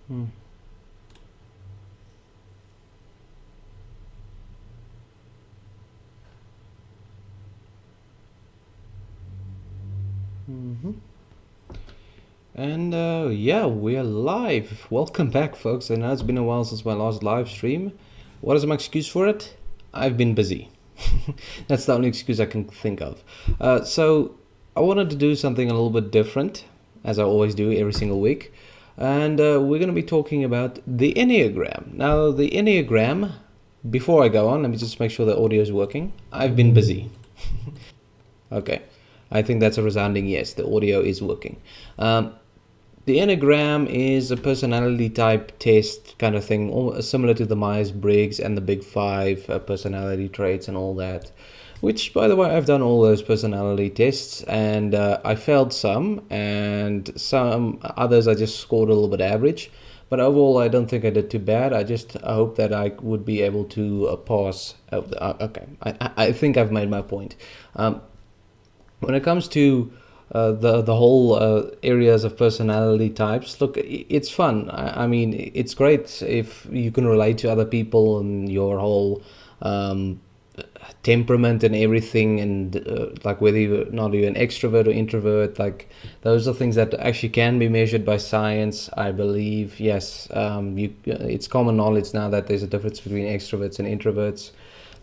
Mm. Mm-hmm. And yeah, we're live. Welcome back, folks. I know it's been a while since my last live stream. What is my excuse for it? I've been busy. That's the only excuse I can think of. So I wanted to do something a little bit different, as I always do every single week. And we're going to be talking about the Enneagram. Now, the Enneagram, before I go on, let me just make sure the audio is working. I've been busy. Okay. I think that's a resounding yes. The audio is working. The Enneagram is a personality type test kind of thing, similar to the Myers-Briggs and the Big Five personality traits and all that. Which, by the way, I've done all those personality tests, and I failed some, and some others I just scored a little bit average. But overall, I don't think I did too bad. I hope that I would be able to pass. Okay, I think I've made my point. When it comes to the whole areas of personality types, look, it's fun. I mean, it's great if you can relate to other people and your whole temperament and everything, and like whether you're not even extrovert or introvert, like those are things that actually can be measured by science, I believe. Yes, it's common knowledge now that there's a difference between extroverts and introverts.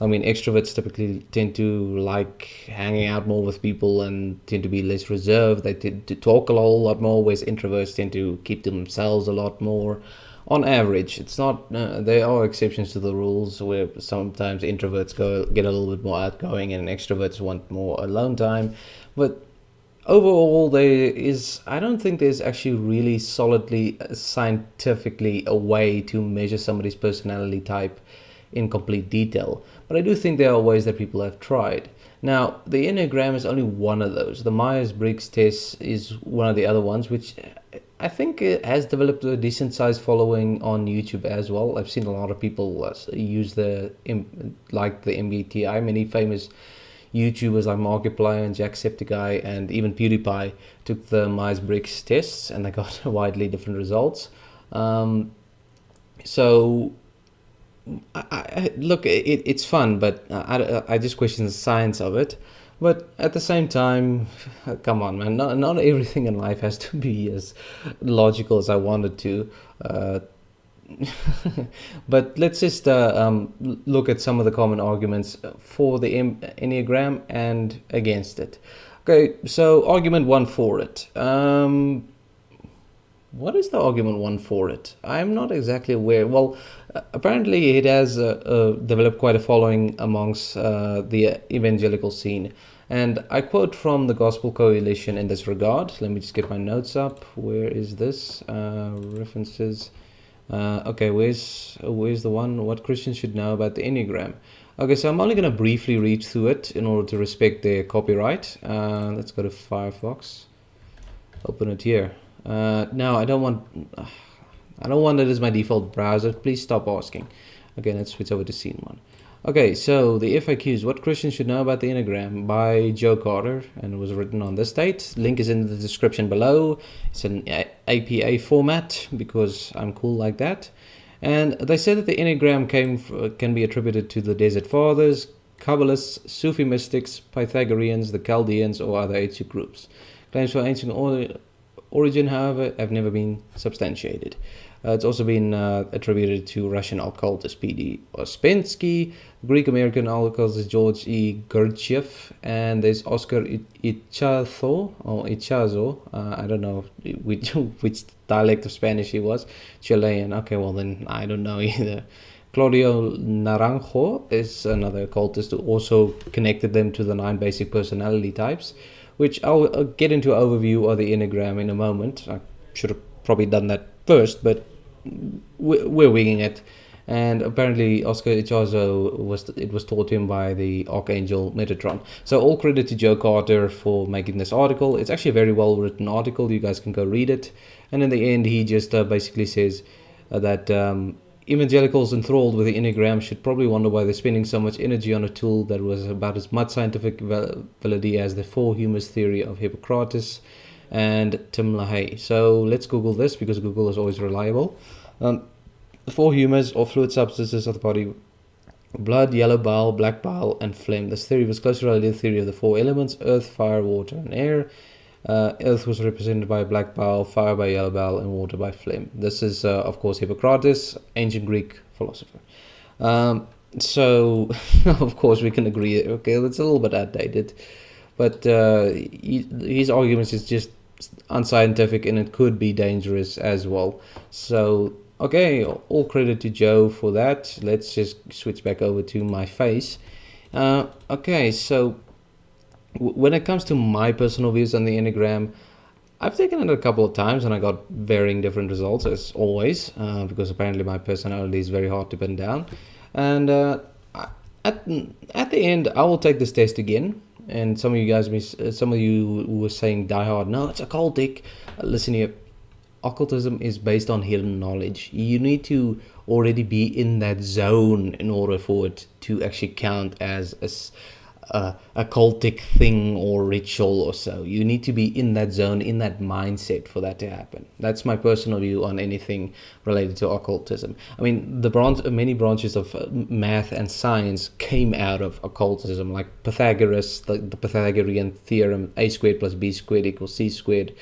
I mean, extroverts typically tend to like hanging out more with people and tend to be less reserved. They tend to talk a whole lot more, whereas introverts tend to keep to themselves a lot more. On average, it's not. There are exceptions to the rules where sometimes introverts get a little bit more outgoing and extroverts want more alone time. But overall, I don't think there's actually really solidly scientifically a way to measure somebody's personality type in complete detail. But I do think there are ways that people have tried. Now, the Enneagram is only one of those. The Myers-Briggs test is one of the other ones, which I think it has developed a decent sized following on YouTube as well. I've seen a lot of people use the MBTI. Many famous YouTubers like Markiplier and Jacksepticeye and even PewDiePie took the Myers-Briggs tests, and they got widely different results. So look, it's fun, but I just question the science of it. But at the same time, come on, man, not everything in life has to be as logical as I wanted to. But let's just look at some of the common arguments for the Enneagram and against it. Okay, so argument one for it. What is the argument one for it? I'm not exactly aware. Well, apparently it has developed quite a following amongst the evangelical scene. And I quote from the Gospel Coalition in this regard. Let me just get my notes up. Where is this? References. Okay, where's the one? What Christians should know about the Enneagram. Okay, so I'm only going to briefly read through it in order to respect their copyright. Let's go to Firefox. Open it here. No, I don't want it as my default browser. Please stop asking. Okay, let's switch over to scene one. Okay, so the FAQs, what Christians should know about the Enneagram, by Joe Carter, and it was written on this date. Link is in the description below. It's an APA format because I'm cool like that. And they said that the Enneagram can be attributed to the Desert Fathers, Kabbalists, Sufi mystics, Pythagoreans, the Chaldeans, or other ancient groups. Claims for ancient origin, however, have never been substantiated. It's also been attributed to Russian occultist P.D. Ouspensky, Greek-American occultist George E. Gurdjieff, and there's Oscar Ichazo. I don't know which dialect of Spanish he was. Chilean. Okay, well then I don't know either. Claudio Naranjo is another occultist who also connected them to the 9 basic personality types, which I'll get into an overview of the Enneagram in a moment. I should have probably done that first, but we're winging it. And apparently Oscar Ichazo was taught him by the Archangel Metatron. So all credit to Joe Carter for making this article. It's actually a very well written article. You guys can go read it. And in the end, he just basically says that evangelicals enthralled with the Enneagram should probably wonder why they're spending so much energy on a tool that was about as much scientific validity as the 4 humus theory of Hippocrates. and Tim LaHaye. So let's Google this because Google is always reliable. The four humors or fluid substances of the body: blood, yellow bile, black bile, and phlegm. This theory was closely related to the theory of the four elements: earth, fire, water, and air. Earth was represented by black bile, fire by yellow bile, and water by phlegm. This is, of course, Hippocrates, ancient Greek philosopher. So, of course, we can agree, okay, that's a little bit outdated, but his arguments is just unscientific, and it could be dangerous as well. So, okay, all credit to Joe for that. Let's just switch back over to my face. Okay, so when it comes to my personal views on the Enneagram, I've taken it a couple of times and I got varying different results, as always, because apparently my personality is very hard to pin down. And at the end, I will take this test again. And some of you who were saying die hard, no, it's occultic. Listen here, occultism is based on hidden knowledge. You need to already be in that zone in order for it to actually count as a occultic thing or ritual or so. You need to be in that zone, in that mindset for that to happen. That's my personal view on anything related to occultism. I mean, many branches of math and science came out of occultism, like Pythagoras, the Pythagorean theorem, a squared plus b squared equals c squared.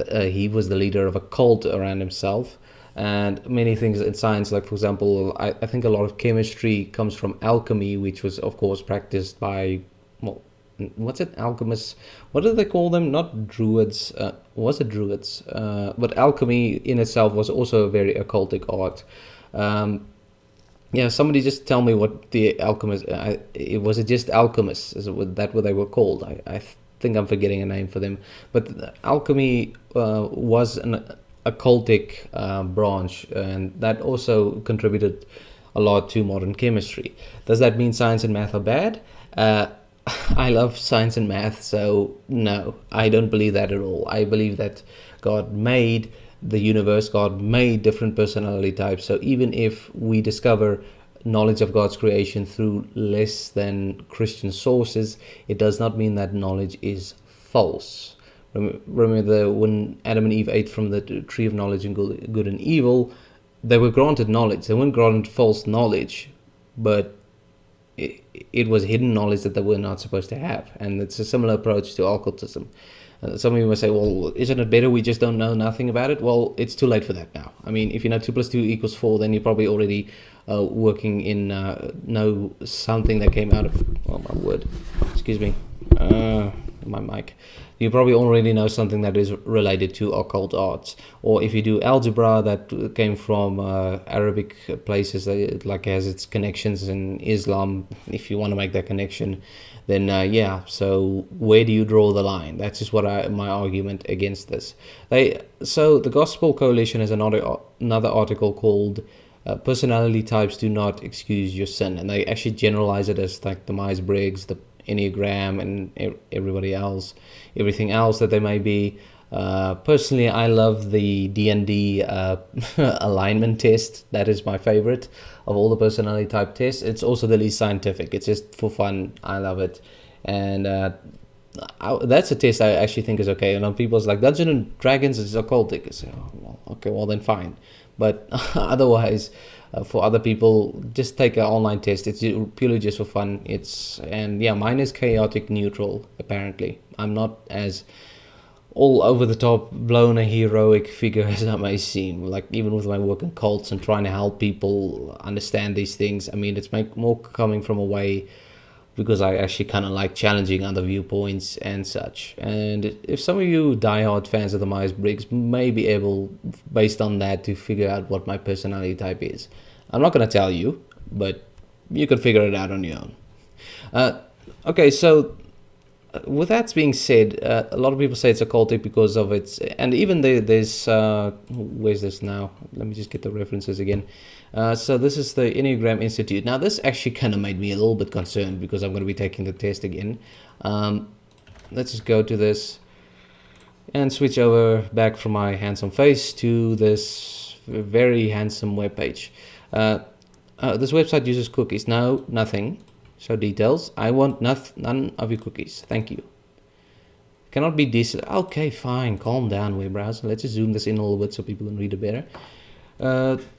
He was the leader of a cult around himself. And many things in science, like for example, I think a lot of chemistry comes from alchemy, which was of course practiced by, well, what's it, alchemists? What do they call them? Not druids. Was it druids? But alchemy in itself was also a very occultic art. Yeah, somebody just tell me what the alchemists. Was it just alchemists? Is that what they were called? I think I'm forgetting a name for them. But alchemy was an occultic branch, and that also contributed a lot to modern chemistry. Does that mean science and math are bad? I love science and math, so no, I don't believe that at all. I believe that God made the universe, God made different personality types, so even if we discover knowledge of God's creation through less than Christian sources, it does not mean that knowledge is false. Remember when Adam and Eve ate from the tree of knowledge and good and evil, they were granted knowledge. They weren't granted false knowledge, but it was hidden knowledge that they were not supposed to have. And it's a similar approach to occultism. Some of you may say, well, isn't it better we just don't know nothing about it? Well, it's too late for that now. I mean, if you know 2 plus 2 equals 4, then you're probably already working in know something that came out of, oh my word, excuse me, my mic. You probably already know something that is related to occult arts. Or if you do algebra, that came from Arabic places, that like has its connections in Islam. If you want to make that connection, then yeah. So where do you draw the line? That's just what my argument against this. So the Gospel Coalition has another article called "Personality Types Do Not Excuse Your Sin," and they actually generalize it as like the Myers-Briggs, the Enneagram, and everything else that they may be. Personally, I love the D&D alignment test. That is my favorite of all the personality type tests. It's also the least scientific. It's just for fun. I love it. And that's a test I actually think is okay. You know, people's like, Dungeons and Dragons is occultic. I say, oh, well, okay, well then fine. But otherwise, for other people, just take an online test. It's purely just for fun. Mine is chaotic neutral, apparently. I'm not as all over the top, blown a heroic figure as I may seem. Like even with my work in cults and trying to help people understand these things, I mean, it's more coming from a way because I actually kind of like challenging other viewpoints and such. And if some of you diehard fans of the Myers-Briggs may be able, based on that, to figure out what my personality type is. I'm not going to tell you, but you can figure it out on your own. Okay, so with that being said, a lot of people say it's occultic because of its, and even there's, where's this now? Let me just get the references again. So this is the Enneagram Institute. Now this actually kind of made me a little bit concerned because I'm going to be taking the test again. Let's just go to this and switch over back from my handsome face to this very handsome webpage. This website uses cookies. No, nothing. Show details. I want none of your cookies. Thank you. cannot be decent. Okay, fine, calm down, web browser. Let's just zoom this in a little bit so people can read it better.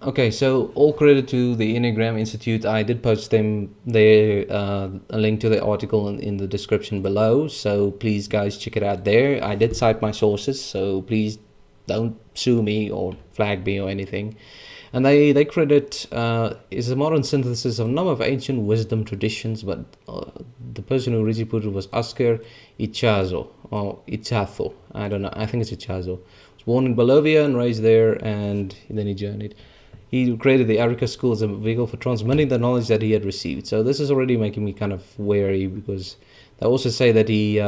Okay, so all credit to the Enneagram Institute. I did post them there, a link to the article in the description below. So please, guys, check it out there. I did cite my sources, so please don't sue me or flag me or anything. And they credit is a modern synthesis of a number of ancient wisdom traditions, but the person who originally put it was Oscar Ichazo, or Ichazo. I don't know. I think it's Ichazo. Born in Bolivia and raised there, and then he journeyed. He created the Arica School as a vehicle for transmitting the knowledge that he had received. So this is already making me kind of wary, because they also say that the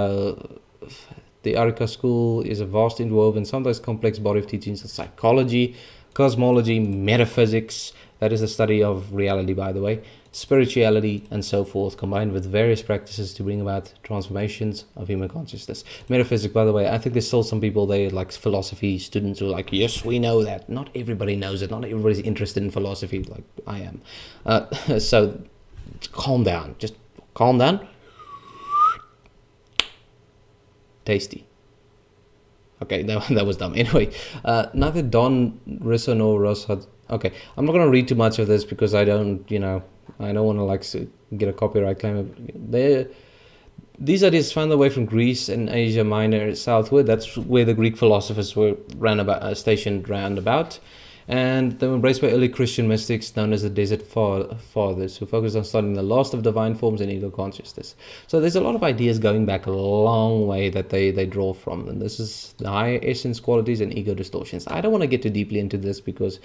Arica School is a vast, interwoven, sometimes complex body of teachings of psychology, cosmology, metaphysics, that is the study of reality, by the way, spirituality, and so forth, combined with various practices to bring about transformations of human consciousness. Metaphysics, by the way, I think there's still some people, they like philosophy students who are like, yes, we know that. Not everybody knows it. Not everybody's interested in philosophy like I am. So calm down. Just calm down. Tasty. Okay, that was dumb. Anyway, neither Don Risso nor Ross had... Okay, I'm not going to read too much of this because I don't want to like get a copyright claim. These ideas found their way from Greece and Asia Minor southward. That's where the Greek philosophers were stationed round about. And they were embraced by early Christian mystics known as the Desert Fathers, who focused on studying the last of divine forms and ego consciousness. So there's a lot of ideas going back a long way that they draw from. And this is the higher essence qualities and ego distortions. I don't want to get too deeply into this because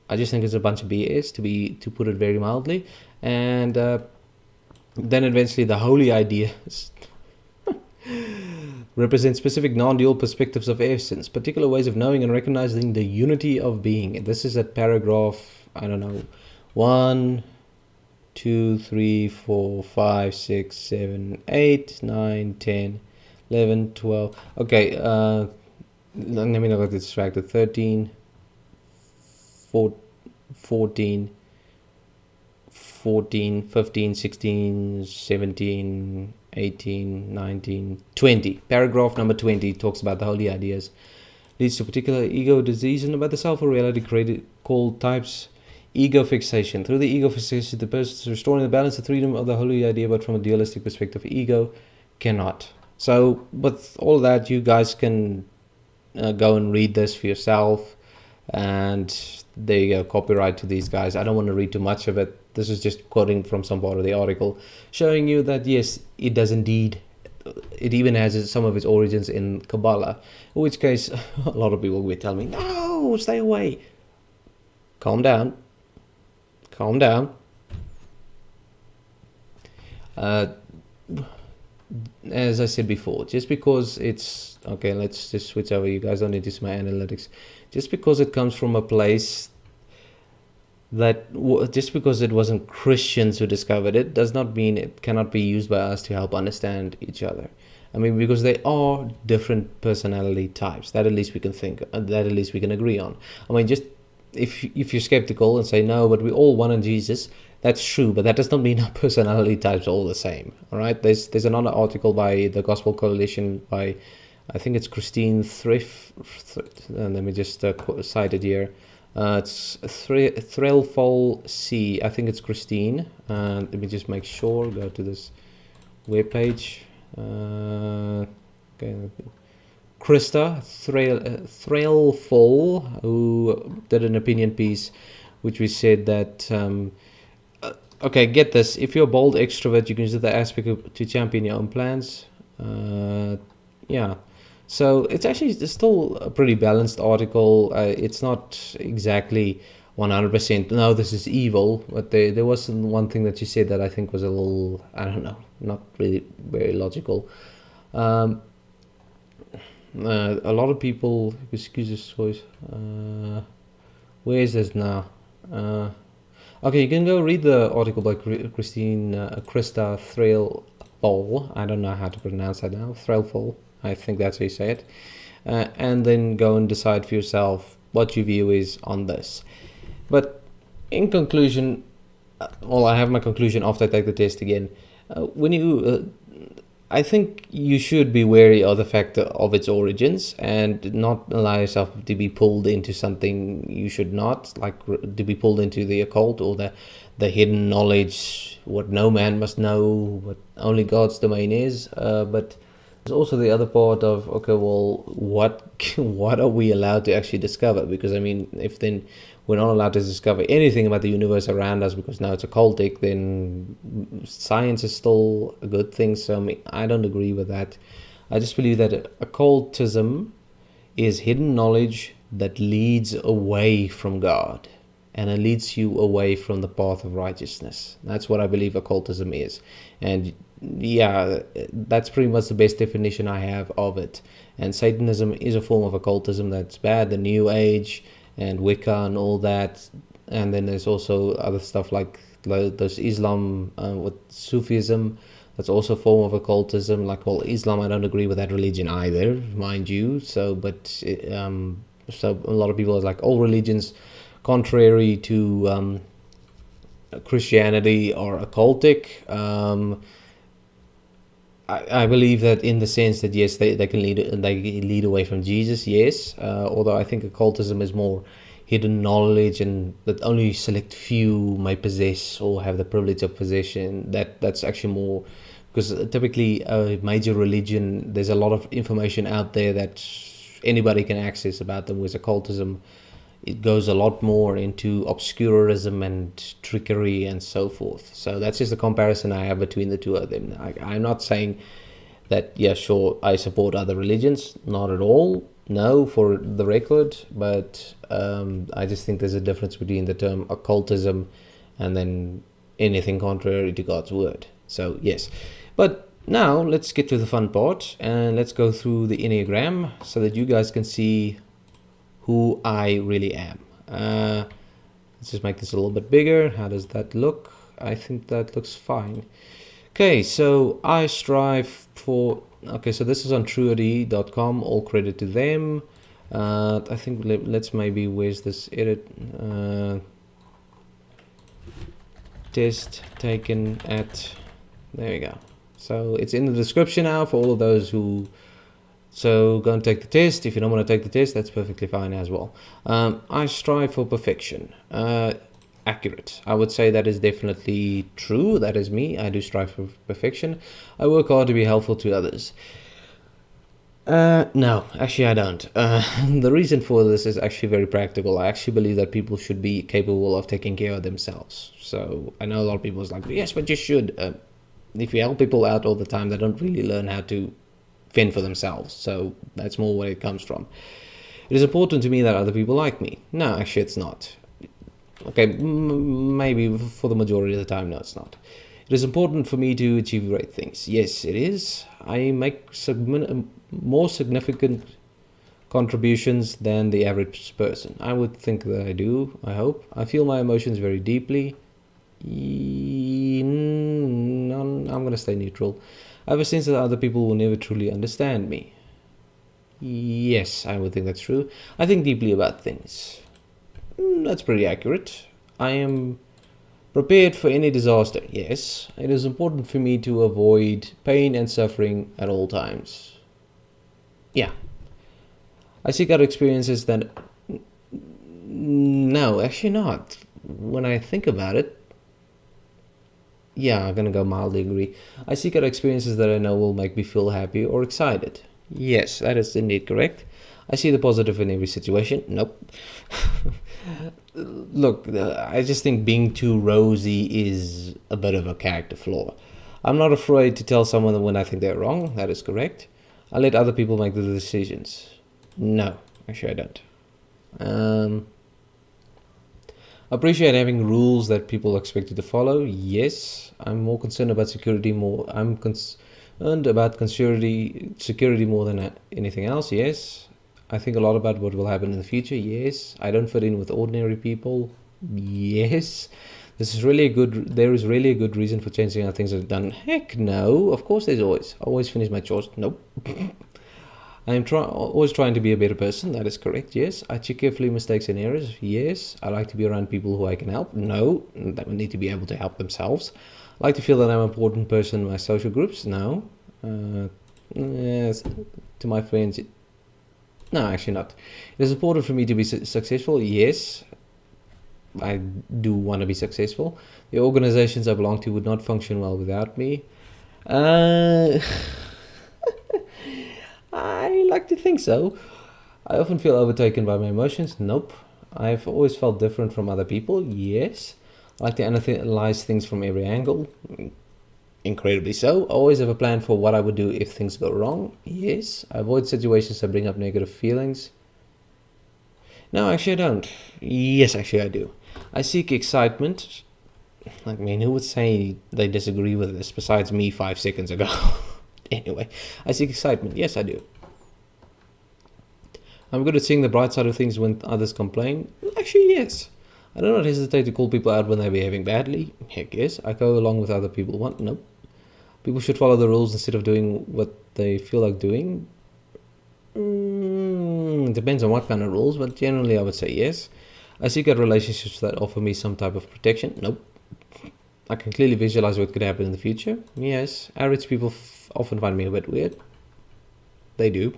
I just think it's a bunch of BS, to put it very mildly. And then eventually the holy ideas represent specific non-dual perspectives of essence, particular ways of knowing and recognizing the unity of being. And this is at paragraph, 1, 2, 3, 4, 5, 6, 7, 8, 9, 10, 11, 12. Okay, let me not get distracted. 13, 14, 15, 16, 17, 18, 19, 20. Paragraph number 20 talks about the holy ideas. Leads to particular ego disease and about the self or reality created called types ego fixation. Through the ego fixation, the person is restoring the balance and freedom of the holy idea, but from a dualistic perspective, ego cannot. So, with all of that, you guys can go and read this for yourself. And there you go, copyright to these guys. I don't want to read too much of it. This is just quoting from some part of the article, showing you that yes, it does indeed. It even has some of its origins in Kabbalah, in which case a lot of people will tell me, no, stay away. Calm down. Calm down. As I said before, just because it's... Okay, let's just switch over. You guys don't need to see my analytics. Just because it comes from a place just because it wasn't Christians who discovered it does not mean it cannot be used by us to help understand each other. I mean, because they are different personality types. That at least we can think. That at least we can agree on. I mean, just if you're skeptical and say no, but we all one in Jesus, that's true. But that does not mean our personality types are all the same. All right. There's another article by the Gospel Coalition by, I think it's Christine Thrift. Let me just cite it here. It's Threlfall C. I think it's Christine. Let me just make sure. Go to this webpage. Okay. Krista Threlfall, who did an opinion piece, which we said that. Okay, get this. If you're a bold extrovert, you can use the aspect to champion your own plans. Yeah. So it's actually still a pretty balanced article. It's not exactly 100%, no, this is evil, but there was one thing that you said that I think was a little, I don't know, not really very logical. A lot of people, excuse this voice, where is this now? Okay, you can go read the article by Krista Threlfall. I don't know how to pronounce that now. Threlfall, I think that's how you say it. And then go and decide for yourself what your view is on this. But in conclusion, well, I have my conclusion after I take the test again. When you I think you should be wary of the fact of its origins and not allow yourself to be pulled into something you should not, like to be pulled into the occult or the hidden knowledge, what no man must know, what only God's domain is. But there's also the other part of, okay, well, what what are we allowed to actually discover? Because I mean, if then we're not allowed to discover anything about the universe around us because now it's occultic, then science is still a good thing. So I mean, I don't agree with that. I just believe that occultism is hidden knowledge that leads away from God, and it leads you away from the path of righteousness. That's what I believe occultism is. And yeah, that's pretty much the best definition I have of it. And Satanism is a form of occultism that's bad. The New Age and Wicca and all that. And then there's also other stuff like there's Islam with Sufism. That's also a form of occultism. Like, well, Islam, I don't agree with that religion either, mind you. So, but so a lot of people are like, all religions contrary to Christianity are occultic. I believe that in the sense that yes, they can lead away from Jesus, yes. Although I think occultism is more hidden knowledge and that only select few may possess or have the privilege of possession. That's actually more, because typically a major religion, there's a lot of information out there that anybody can access about them. Whereas occultism, it goes a lot more into obscurism and trickery and so forth. So that's just the comparison I have between the two of them. I'm not saying that, yeah, sure, I support other religions. Not at all. No, for the record. But I just think there's a difference between the term occultism and then anything contrary to God's word. So, yes. But now let's get to the fun part and let's go through the Enneagram so that you guys can see who I really am. Let's just make this a little bit bigger. How does that look? I think that looks fine. Okay, so I strive for... Okay, so this is on truity.com. All credit to them. I think let's maybe... Where's this edit? Test taken at... There we go. So it's in the description now for all of those who... So go and take the test. If you don't want to take the test, that's perfectly fine as well. I strive for perfection. Accurate. I would say that is definitely true. That is me. I do strive for perfection. I work hard to be helpful to others. No, actually I don't. The reason for this is actually very practical. I actually believe that people should be capable of taking care of themselves. So I know a lot of people is like, yes, but you should. If you help people out all the time, they don't really learn how to fend for themselves. So that's more where it comes from. It is important to me that other people like me. No, actually it's not. Okay, maybe for the majority of the time, no, it's not. It is important for me to achieve great things. Yes, it is. I make more significant contributions than the average person. I would think that I do, I hope. I feel my emotions very deeply. I'm going to stay neutral. I have a sense that other people will never truly understand me. Yes, I would think that's true. I think deeply about things. That's pretty accurate. I am prepared for any disaster. Yes, it is important for me to avoid pain and suffering at all times. Yeah. I seek out experiences that... No, actually not. When I think about it, yeah, I'm gonna go mildly agree. I seek out experiences that I know will make me feel happy or excited. Yes, that is indeed correct. I see the positive in every situation. Nope. Look, I just think being too rosy is a bit of a character flaw. I'm not afraid to tell someone when I think they're wrong. That is correct. I let other people make the decisions. No, actually I don't. Appreciate having rules that people expect you to follow. Yes, I'm more concerned about security more. I'm concerned about security more than anything else. Yes, I think a lot about what will happen in the future. Yes, I don't fit in with ordinary people. Yes, there is really a good reason for changing how things are done. Heck no. Of course, there's always finish my chores. Nope. I am always trying to be a better person. That is correct. Yes. I check carefully mistakes and errors. Yes. I like to be around people who I can help. No. That would need to be able to help themselves. I like to feel that I'm an important person in my social groups. No. Yes, to my friends, no, actually not. It is important for me to be successful. Yes, I do want to be successful. The organizations I belong to would not function well without me. Uh, I like to think so. I often feel overtaken by my emotions. Nope. I've always felt different from other people. Yes. I like to analyze things from every angle. Incredibly so. I always have a plan for what I would do if things go wrong. Yes. I avoid situations that bring up negative feelings. No, actually, I don't. Yes, actually, I do. I seek excitement. Like, I mean, who would say they disagree with this besides me 5 seconds ago? Anyway, I seek excitement. Yes, I do. I'm good at seeing the bright side of things when others complain. Actually, yes. I do not hesitate to call people out when they're behaving badly. Heck yes. I go along with other people want. Nope. People should follow the rules instead of doing what they feel like doing. Depends on what kind of rules, but generally I would say yes. I seek out relationships that offer me some type of protection. Nope. I can clearly visualize what could happen in the future. Yes. Average people often find me a bit weird. They do.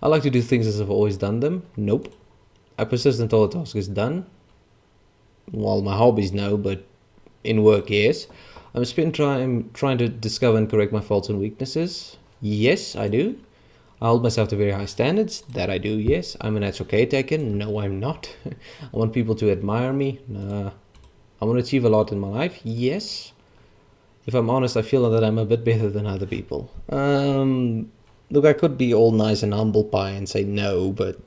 I like to do things as I've always done them. Nope. I persist until the task is done. Well, my hobbies, no, but in work, yes. I'm spend time trying to discover and correct my faults and weaknesses. Yes, I do. I hold myself to very high standards. That I do, yes. I'm a natural caretaker. No, I'm not. I want people to admire me. Nah. I want to achieve a lot in my life. Yes. If I'm honest, I feel that I'm a bit better than other people. Look, I could be all nice and humble pie and say no, but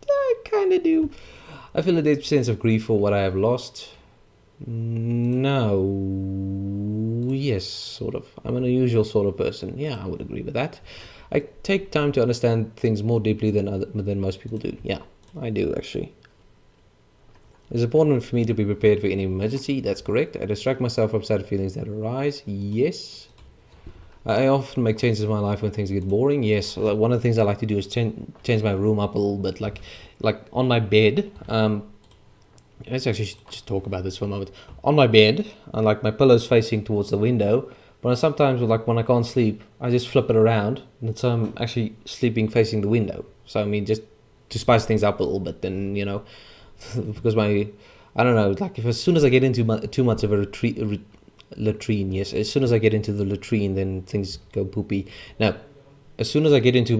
I kind of do. I feel a deep sense of grief for what I have lost. No. Yes, sort of. I'm an unusual sort of person. Yeah, I would agree with that. I take time to understand things more deeply than most people do. Yeah, I do actually. It's important for me to be prepared for any emergency. That's correct. I distract myself from sad feelings that arise. Yes. I often make changes in my life when things get boring. Yes, one of the things I like to do is change my room up a little bit. Like on my bed. Let's actually just talk about this for a moment. On my bed, I like my pillows facing towards the window. But sometimes, like when I can't sleep, I just flip it around, and so I'm actually sleeping facing the window. So I mean, just to spice things up a little bit, then because I don't know, like if as soon as I get into too much of a latrine, yes, as soon as I get into the latrine, then things go poopy. Now, as soon as I get into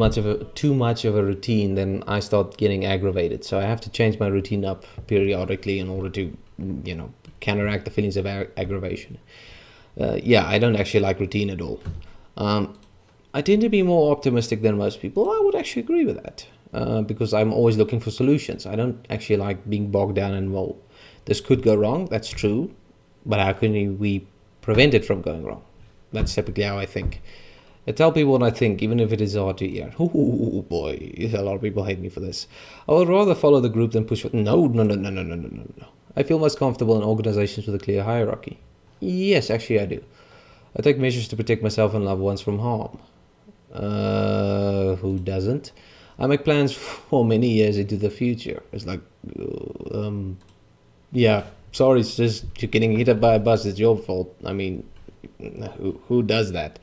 too much of a routine, then I start getting aggravated. So I have to change my routine up periodically in order to, counteract the feelings of aggravation. I don't actually like routine at all. I tend to be more optimistic than most people. I would actually agree with that because I'm always looking for solutions. I don't actually like being bogged down in, well, this could go wrong. That's true. But how can we prevent it from going wrong? That's typically how I think. I tell people what I think, even if it is hard to hear. Oh boy, a lot of people hate me for this. I would rather follow the group than push for... No. I feel most comfortable in organizations with a clear hierarchy. Yes, actually I do. I take measures to protect myself and loved ones from harm. Who doesn't? I make plans for many years into the future. It's like, sorry, it's just you're getting hit up by a bus. It's your fault. I mean, who does that?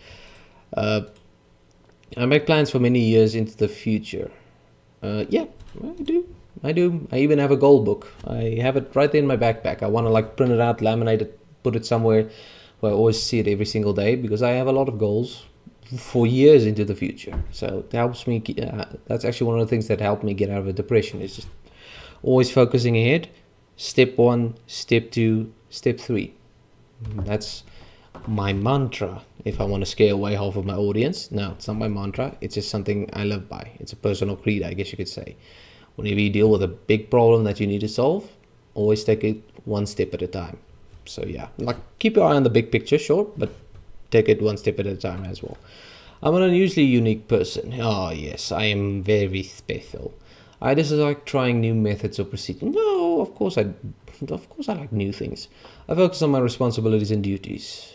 I make plans for many years into the future. I do. I even have a goal book. I have it right there in my backpack. I want to print it out, laminate it, put it somewhere where I always see it every single day because I have a lot of goals for years into the future. So it helps me. That's actually one of the things that helped me get out of a depression. Is just always focusing ahead. Step 1, step 2, step 3. That's my mantra. If I want to scare away half of my audience, no, it's not my mantra. It's just something I live by. It's a personal creed, I guess you could say. Whenever you deal with a big problem that you need to solve, always take it one step at a time. So yeah, keep your eye on the big picture, sure, but take it one step at a time as well. I'm an unusually unique person. Oh yes, I am very special. I just like trying new methods or procedures. No, of course I like new things. I focus on my responsibilities and duties.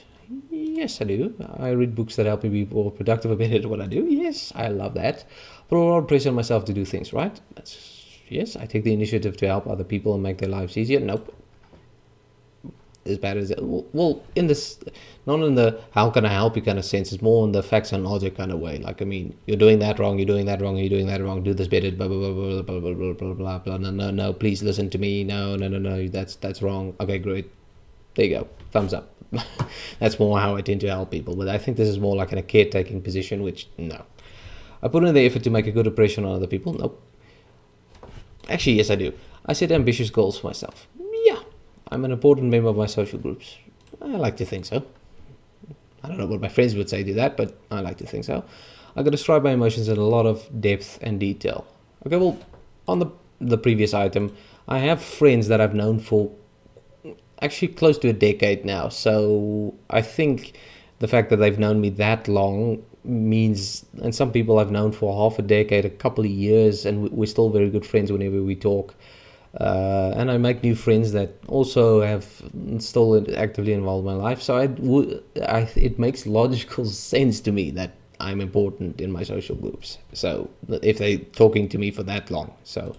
Yes, I do. I read books that help me be more productive and better at what I do. Yes, I love that. Put a lot of pressure on myself to do things, right? Yes, I take the initiative to help other people and make their lives easier. Nope. as bad as it. Well, in this, not in the how can I help you kind of sense. It's more in the facts and logic kind of way. Like, I mean, you're doing that wrong. You're doing that wrong. You're doing that wrong. Do this better. Blah blah blah blah blah blah blah blah blah blah. No no no. Please listen to me. No no no no. That's wrong. Okay, great. There you go. Thumbs up. That's more how I tend to help people. But I think this is more like in a caretaking position, which no. I put in the effort to make a good impression on other people. Nope. Actually, yes, I do. I set ambitious goals for myself. Yeah. I'm an important member of my social groups. I like to think so. I don't know what my friends would say to that, but I like to think so. I got to describe my emotions in a lot of depth and detail. Okay, well, on the previous item, I have friends that I've known for actually close to a decade now. So I think the fact that they've known me that long means, and some people I've known for half a decade, a couple of years, and we're still very good friends whenever we talk. And I make new friends that also have still actively involved in my life. So it makes logical sense to me that I'm important in my social groups. So if they're talking to me for that long, so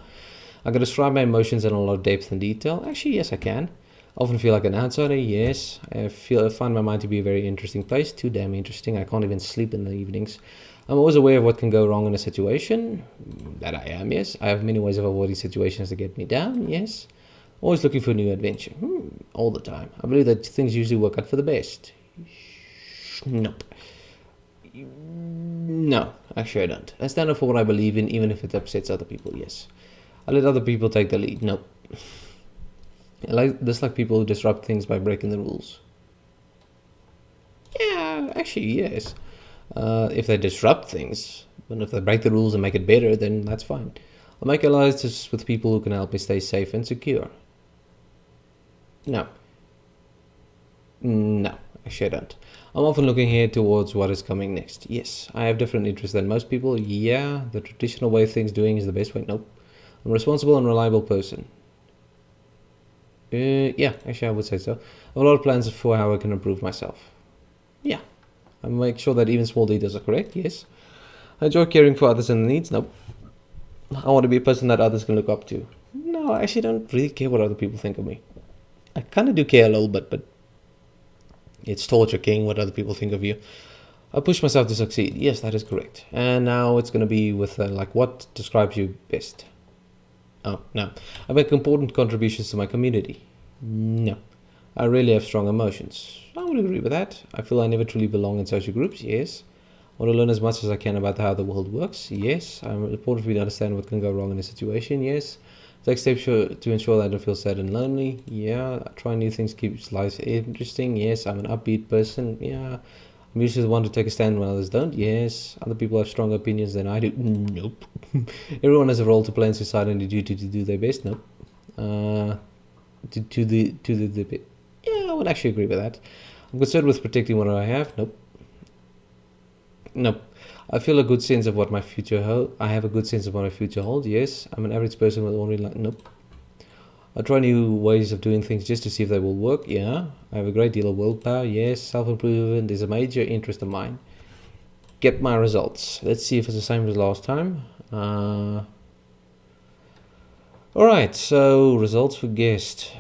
I can describe my emotions in a lot of depth and detail. Actually, yes, I can. I often feel like an outsider. Yes, I find my mind to be a very interesting place. Too damn interesting. I can't even sleep in the evenings. I'm always aware of what can go wrong in a situation. That I am, yes. I have many ways of avoiding situations that get me down, yes. Always looking for a new adventure. All the time. I believe that things usually work out for the best. Nope. No, actually I don't. I stand up for what I believe in, even if it upsets other people, yes. I let other people take the lead. Nope. I dislike people who disrupt things by breaking the rules. Yeah, actually, yes. If they disrupt things, and if they break the rules and make it better, then that's fine. I'll make alliances with people who can help me stay safe and secure. No. No, actually I don't. I'm often looking ahead towards what is coming next. Yes, I have different interests than most people. Yeah, the traditional way of things doing is the best way. Nope. I'm a responsible and reliable person. Yeah, actually I would say so. I have a lot of plans for how I can improve myself. Yeah. I make sure that even small details are correct. Yes. I enjoy caring for others and their needs. Nope. I want to be a person that others can look up to. No, I actually don't really care what other people think of me. I kind of do care a little bit, but it's torture caring what other people think of you. I push myself to succeed. Yes, that is correct. And now it's going to be with like what describes you best. Oh, no. I make important contributions to my community. No. I really have strong emotions. I would agree with that. I feel I never truly belong in social groups. Yes. I want to learn as much as I can about how the world works. Yes. I'm important for me to understand what can go wrong in a situation. Yes. Take steps to ensure that I don't feel sad and lonely. Yeah. Try new things keeps life interesting. Yes. I'm an upbeat person. Yeah. I'm usually the one to take a stand when others don't. Yes. Other people have stronger opinions than I do. Nope. Everyone has a role to play in society and a duty to do their best. Nope. Yeah, I would actually agree with that. I'm concerned with protecting what I have. Nope. Nope. I feel a good sense of what my future holds. I have a good sense of what my future holds. Yes. I'm an average person with only nope. I try new ways of doing things just to see if they will work. Yeah. I have a great deal of willpower. Yes. Self-improvement is a major interest of mine. Get my results. Let's see if it's the same as last time. Alright, so results for guest.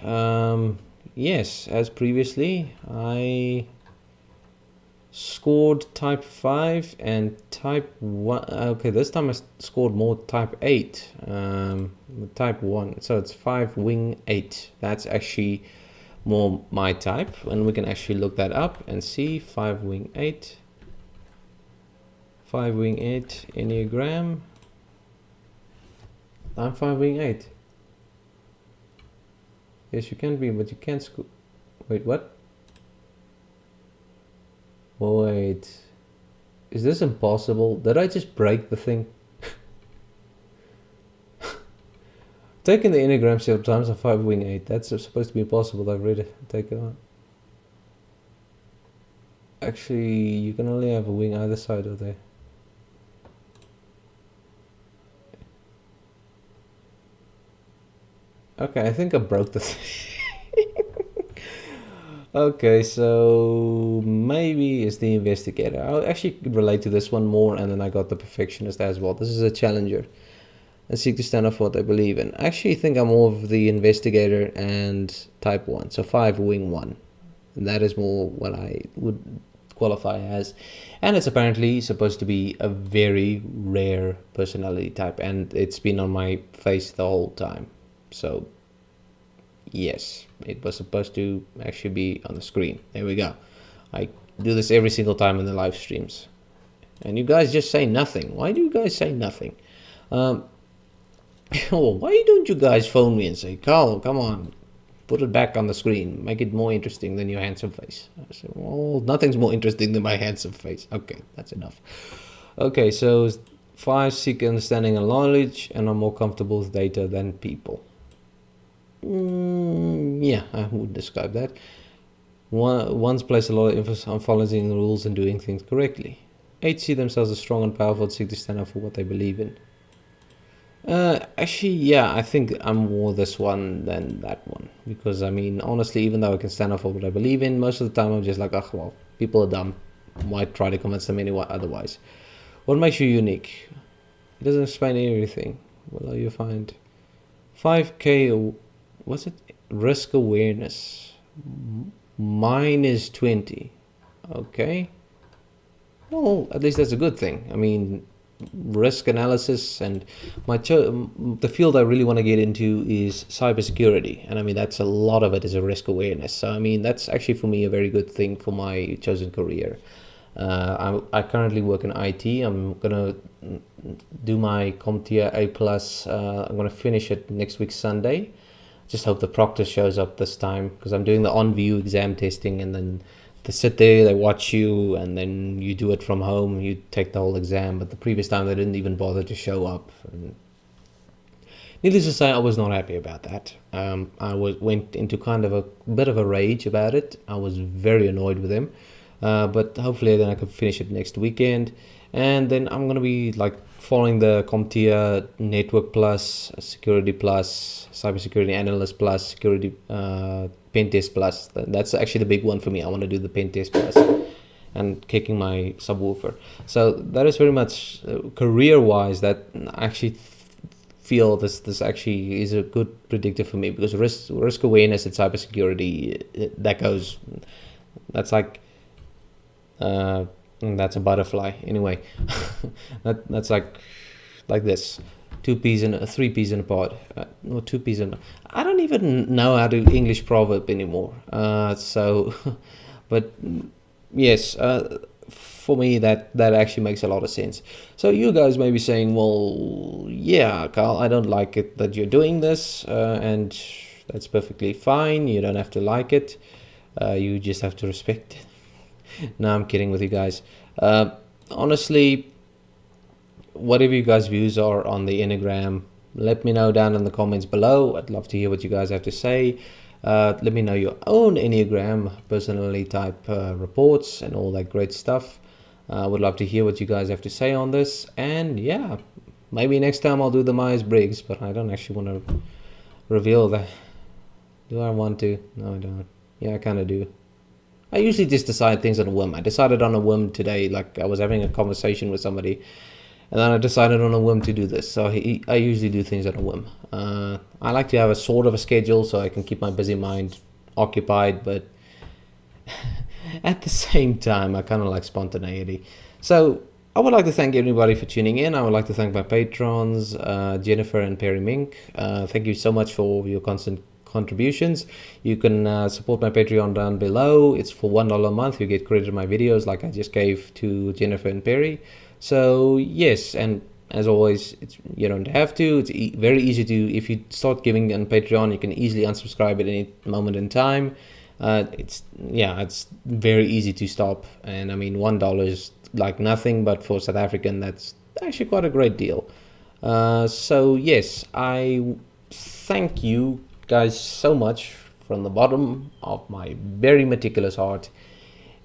Yes, as previously, I scored type 5 and type 1. Okay, this time I scored more type 8. Type 1. So it's 5 wing 8. That's actually more my type. And we can actually look that up and see 5 wing 8. 5 wing 8 Enneagram. I'm 5 wing 8. Yes, you can be, but you can't score. Wait, what? Wait. Is this impossible? Did I just break the thing? Taking the Enneagram several times on 5 wing 8. That's supposed to be impossible. I've read it. Take it on. Actually, you can only have a wing either side of there. Okay, I think I broke the thing. Okay, so maybe it's the investigator. I'll actually relate to this one more, and then I got the perfectionist as well. This is a challenger. and seek to stand up for what they believe in. I actually think I'm more of the investigator and type 1. So 5 wing 1. And that is more what I would qualify as. And it's apparently supposed to be a very rare personality type. And it's been on my face the whole time. So yes, it was supposed to actually be on the screen. There we go. I do this every single time in the live streams. And you guys just say nothing. Why do you guys say nothing? Why don't you guys phone me and say, Carl, come on, put it back on the screen. Make it more interesting than your handsome face. I say, well, nothing's more interesting than my handsome face. Okay, that's enough. Okay, so 5 seek understanding and knowledge and are more comfortable with data than people. Yeah, I would describe that. One's place a lot of emphasis on following the rules and doing things correctly. 8 see themselves as strong and powerful and seek to stand up for what they believe in. Actually, yeah, I think I'm more this one than that one. Because, I mean, honestly, even though I can stand up for what I believe in, most of the time I'm just like, oh, well, people are dumb. Why try to convince them anyone otherwise? What makes you unique? It doesn't explain everything. Well, you find 5K, what's it? Risk awareness. Mine is 20. Okay. Well, at least that's a good thing. I mean, risk analysis and the field I really want to get into is cybersecurity. And I mean, that's a lot of it is a risk awareness. So, I mean, that's actually for me a very good thing for my chosen career. I currently work in IT. I'm going to do my CompTIA A+. I'm going to finish it next week, Sunday. Just hope the proctor shows up this time because I'm doing the on-view exam testing and then they sit there, they watch you, and then you do it from home. You take the whole exam, but the previous time they didn't even bother to show up. And needless to say, I was not happy about that. I went into kind of a bit of a rage about it. I was very annoyed with them, but hopefully then I can finish it next weekend, and then I'm gonna be like following the CompTIA Network Plus, Security Plus, Cybersecurity Analyst Plus, Security Pen Test Plus. That's actually the big one for me. I want to do the Pen Test Plus and kicking my subwoofer. So that is very much career-wise that I actually feel this actually is a good predictor for me because risk awareness and cybersecurity, that's like that's a butterfly anyway. that's like this. 3 peas in a pod, or 2 peas in. I don't even know how to English proverb anymore. But yes, for me that actually makes a lot of sense. So you guys may be saying, well, yeah, Carl, I don't like it that you're doing this, and that's perfectly fine. You don't have to like it. You just have to respect it. No, I'm kidding with you guys. Honestly, whatever you guys' views are on the Enneagram, let me know down in the comments below. I'd love to hear what you guys have to say. Let me know your own Enneagram personality type reports and all that great stuff. I would love to hear what you guys have to say on this. And yeah, maybe next time I'll do the Myers-Briggs, but I don't actually want to reveal that. Do I want to? No, I don't. Yeah, I kind of do. I usually just decide things on a whim. I decided on a whim today, like I was having a conversation with somebody, and then I decided on a whim to do this. So I usually do things on a whim. I like to have a sort of a schedule so I can keep my busy mind occupied, but at the same time, I kind of like spontaneity. So I would like to thank everybody for tuning in. I would like to thank my patrons, Jennifer and Perry Mink. Thank you so much for your constant contributions. You can support my Patreon down below. It's for $1 a month. You get credit in my videos like I just gave to Jennifer and Perry. So yes, and as always, you don't have to. It's very easy to, if you start giving on Patreon, you can easily unsubscribe at any moment in time. It's very easy to stop, and I mean $1 is like nothing, but for South African that's actually quite a great deal. So yes, I thank you guys so much from the bottom of my very meticulous heart,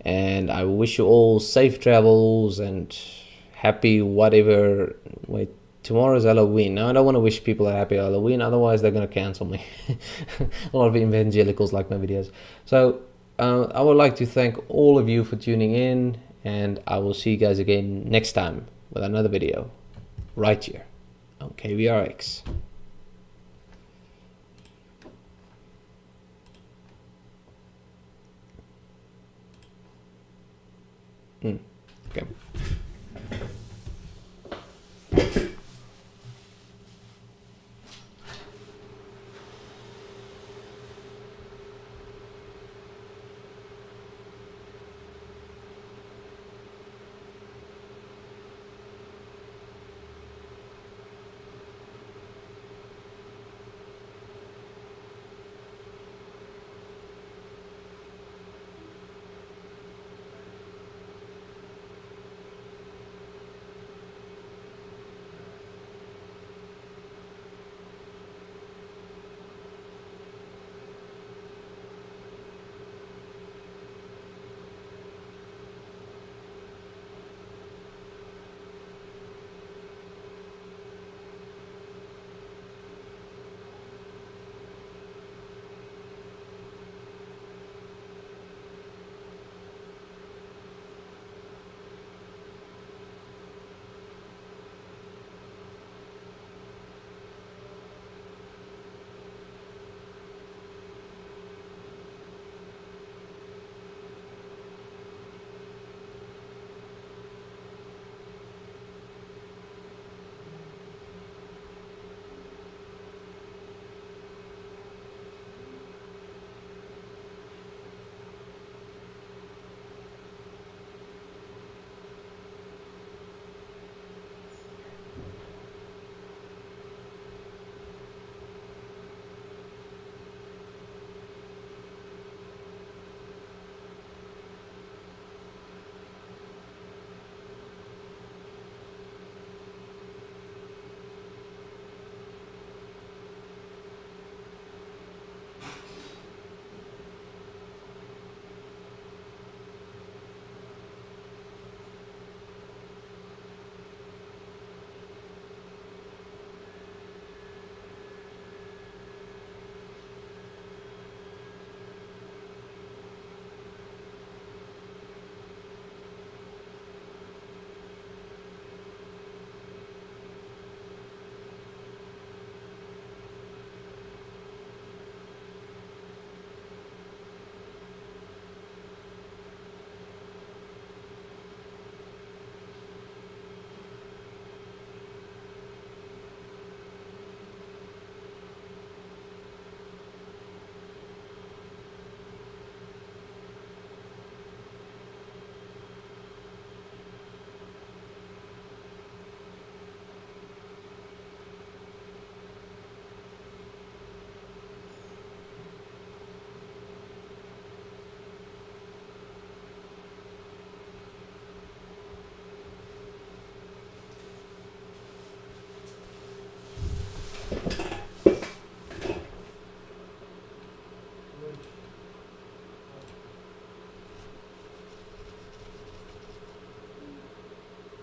and I wish you all safe travels and happy whatever. Wait, tomorrow's Halloween. Now I don't want to wish people a happy Halloween, otherwise they're going to cancel me. A lot of evangelicals like my videos. So I would like to thank all of you for tuning in, and I will see you guys again next time with another video right here Okay, VRX. Okay.